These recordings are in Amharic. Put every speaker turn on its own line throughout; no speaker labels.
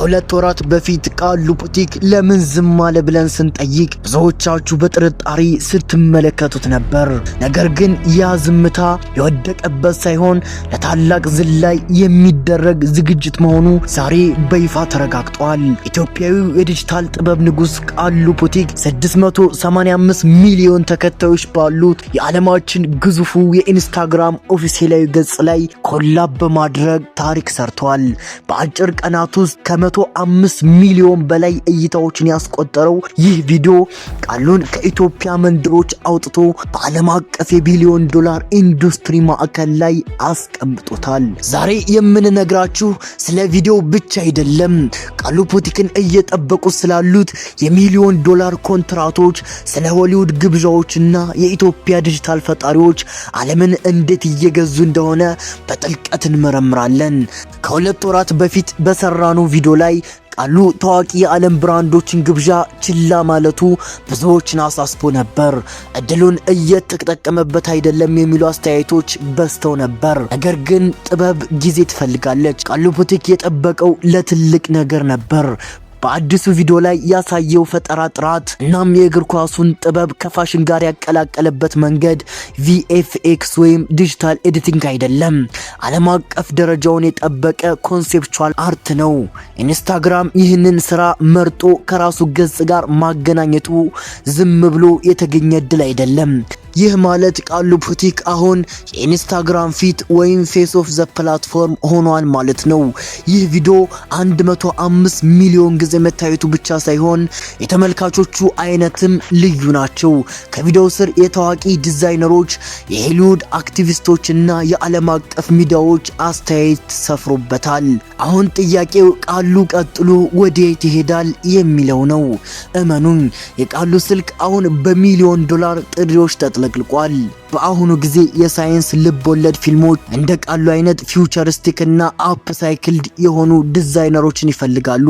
ከሁለት ወራት በፊት ቃሉ ቡቲክ ለምን ዝም አለ ብለን ስንጠይቅ ብዙዎቻችሁ በጥርጣሬ ስትመለከቱት ነበር። ነገር ግን ያ ዝምታ የወደቀበት ሳይሆን ለታላቅ ዝላይ የሚደረግ ዝግጅት መሆኑ ዛሬ በይፋ ተረጋግጧል። ኢትዮጵያዊው የዲጂታል ጥበብ ንጉስ ቃሉ ቡቲክ 685 ሚሊዮን ተከታዮች ባሉት የዓለማችን ግዙፉ የኢንስታግራም ኦፊሴላዊ ገጽ ላይ ኮላብ በማድረግ ታሪክ ሰርቷል። በአጭር ቀናት ውስጥ ከ105 ሚሊዮን በላይ እይታዎችን ያስቆጠረው ይህ ቪዲዮ ቃሉን ከኢትዮጵያ መንደሮች አውጥቶ በዓለም አቀፍ የቢሊዮን ዶላር ኢንዱስትሪ ማዕከል ላይ አስቀምጦታል። ዛሬ የምንነግራችሁ ስለ ቪዲዮ ብቻ አይደለም፣ ቃሉ ቡቲክን እየጠበቁ ስላሉት የሚሊዮን ዶላር ኮንትራቶች፣ ስለ ሆሊውድ ግብዣዎችና የኢትዮጵያ ዲጂታል ፈጣሪዎች ዓለምን እንዴት እየገዙ እንደሆነ በጥልቀት እንመረምራለን። ከሁለት ወራት በፊት በሰራነው ቪዲዮ ላይ ቃሉ ታዋቂ የዓለም ብራንዶችን ግብዣ ችላ ማለቱ ብዙዎችን አሳስቦ ነበር። እድሉን እየተጠቀመበት አይደለም የሚሉ አስተያየቶች በዝተው ነበር። ነገር ግን ጥበብ ጊዜ ትፈልጋለች። ቃሉ ቡቲክ የጠበቀው ለትልቅ ነገር ነበር። በአዲሱ ቪዲዮ ላይ ያሳየው ፈጠራ ጥራት እናም የእግር ኳሱን ጥበብ ከፋሽን ጋር ያቀላቀለበት መንገድ VFX ወይም ዲጂታል ኤዲቲንግ አይደለም፣ ዓለም አቀፍ ደረጃውን የጠበቀ ኮንሴፕቹዋል አርት ነው። ኢንስታግራም ይህንን ስራ መርጦ ከራሱ ገጽ ጋር ማገናኘቱ ዝም ብሎ የተገኘ እድል አይደለም። ይህ ማለት ቃሉ ቡቲክ አሁን የኢንስታግራም ፊት ወይም ፌስ ኦፍ ዘ ፕላትፎርም ሆኗል ማለት ነው። ይህ ቪዲዮ 105 ሚሊዮን ጊዜ መታየቱ ብቻ ሳይሆን የተመልካቾቹ አይነትም ልዩ ናቸው። ከቪዲዮው ስር የታዋቂ ዲዛይነሮች፣ የሆሊውድ አክቲቪስቶችና የዓለም አቀፍ ሚዲያዎች አስተያየት ሰፍሮበታል። አሁን ጥያቄው ቃሉ ቀጥሎ ወዴት ይሄዳል የሚለው ነው። እመኑኝ የቃሉ ስልክ አሁን በሚሊዮን ዶላር ጥሪዎች ተጥለቅልቋል። በአሁኑ ጊዜ የሳይንስ ልብ ወለድ ፊልሞች እንደ ቃሉ አይነት ፊውቸሪስቲክ እና አፕሳይክልድ የሆኑ ዲዛይነሮችን ይፈልጋሉ።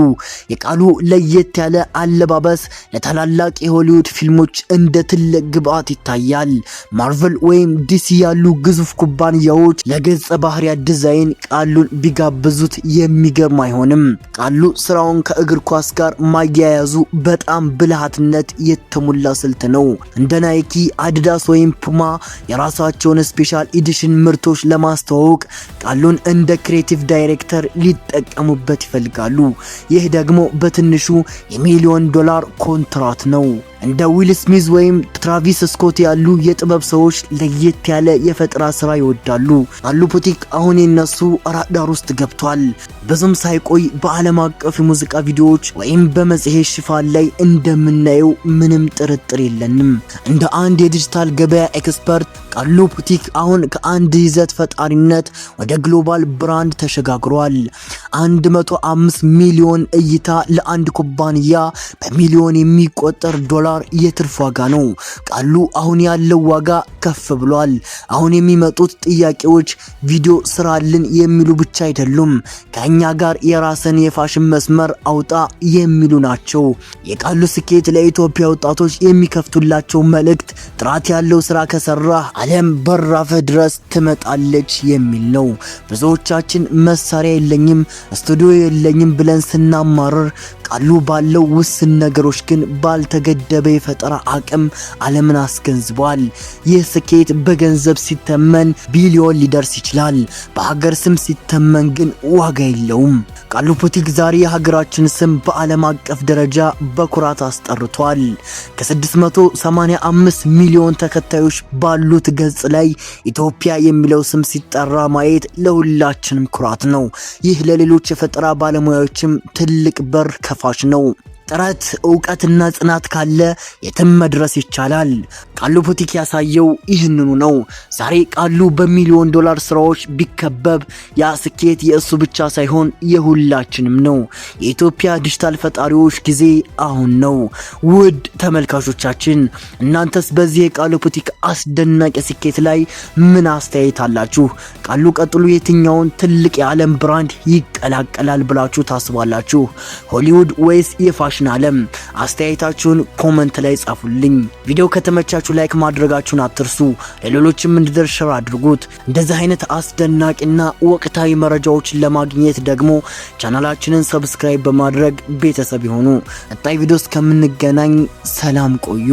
የቃሉ ለየት ያለ አለባበስ ለታላላቅ የሆሊውድ ፊልሞች እንደ ትልቅ ግብአት ይታያል። ማርቨል ወይም ዲሲ ያሉ ግዙፍ ኩባንያዎች ለገጸ ባህሪያት ዲዛይን ቃሉን ቢጋብዙት የሚገርም አይሆንም። ቃሉ ስራውን ከእግር ኳስ ጋር ማያያዙ በጣም ብልሃትነት የተሞላ ስልት ነው። እንደ ናይኪ፣ አዲዳስ ወይም ፑማ የራሳቸውን ስፔሻል ኤዲሽን ምርቶች ለማስተዋወቅ ቃሉን እንደ ክሬቲቭ ዳይሬክተር ሊጠቀሙበት ይፈልጋሉ። ይህ ደግሞ በትንሹ የሚሊዮን ዶላር ኮንትራት ነው። እንደ ዊል ስሚዝ ወይም ትራቪስ ስኮት ያሉ የጥበብ ሰዎች ለየት ያለ የፈጠራ ስራ ይወዳሉ። ቃሉ ቡቲክ አሁን የነሱ ራዳር ውስጥ ገብቷል። ብዙም ሳይቆይ በዓለም አቀፍ የሙዚቃ ቪዲዮዎች ወይም በመጽሔት ሽፋን ላይ እንደምናየው ምንም ጥርጥር የለንም። እንደ አንድ የዲጂታል ገበያ ኤክስፐርት ቃሉ ቡቲክ አሁን ከአንድ ይዘት ፈጣሪነት ወደ ግሎባል ብራንድ ተሸጋግሯል። 105 ሚሊዮን እይታ ለአንድ ኩባንያ በሚሊዮን የሚቆጠር ዶላር የትርፍ ዋጋ ነው። ቃሉ አሁን ያለው ዋጋ ከፍ ብሏል። አሁን የሚመጡት ጥያቄዎች ቪዲዮ ስራልን የሚሉ ብቻ አይደሉም፣ ከኛ ጋር የራስን የፋሽን መስመር አውጣ የሚሉ ናቸው። የቃሉ ስኬት ለኢትዮጵያ ወጣቶች የሚከፍቱላቸው መልእክት ጥራት ያለው ስራ ከሰራ ዓለም በራፈ ድረስ ትመጣለች የሚል ነው። ብዙዎቻችን መሳሪያ የለኝም፣ ስቱዲዮ የለኝም ብለን ስናማርር ቃሉ ባለው ውስን ነገሮች ግን ባልተገደበ የፈጠራ አቅም ዓለምን አስገንዝቧል። ይህ ስኬት በገንዘብ ሲተመን ቢሊዮን ሊደርስ ይችላል፣ በሀገር ስም ሲተመን ግን ዋጋ የለውም። ቃሉ ቡቲክ ዛሬ የሀገራችን ስም በዓለም አቀፍ ደረጃ በኩራት አስጠርቷል። ከ685 ሚሊዮን ተከታዮች ባሉት ገጽ ላይ ኢትዮጵያ የሚለው ስም ሲጠራ ማየት ለሁላችንም ኩራት ነው። ይህ ለሌሎች የፈጠራ ባለሙያዎችም ትልቅ በር ከፋች ነው። ጥረት፣ ዕውቀትና ጽናት ካለ የትም መድረስ ይቻላል። ቃሉ ቡቲክ ያሳየው ይህንኑ ነው። ዛሬ ቃሉ በሚሊዮን ዶላር ስራዎች ቢከበብ ያ ስኬት የእሱ ብቻ ሳይሆን የሁላችንም ነው። የኢትዮጵያ ዲጂታል ፈጣሪዎች ጊዜ አሁን ነው። ውድ ተመልካቾቻችን እናንተስ በዚህ የቃሉ ቡቲክ አስደናቂ ስኬት ላይ ምን አስተያየት አላችሁ? ቃሉ ቀጥሎ የትኛውን ትልቅ የዓለም ብራንድ ይቀላቀላል ብላችሁ ታስባላችሁ? ሆሊውድ ወይስ የፋሽን ፋሽን ዓለም? አስተያየታችሁን ኮመንት ላይ ጻፉልኝ። ቪዲዮ ከተመቻችሁ ላይክ ማድረጋችሁን አትርሱ። ለሌሎችም እንዲደርስ ሼር አድርጉት። እንደዚህ አይነት አስደናቂና ወቅታዊ መረጃዎችን ለማግኘት ደግሞ ቻናላችንን ሰብስክራይብ በማድረግ ቤተሰብ ይሁኑ። ቀጣይ ቪዲዮ እስከምንገናኝ ሰላም ቆዩ።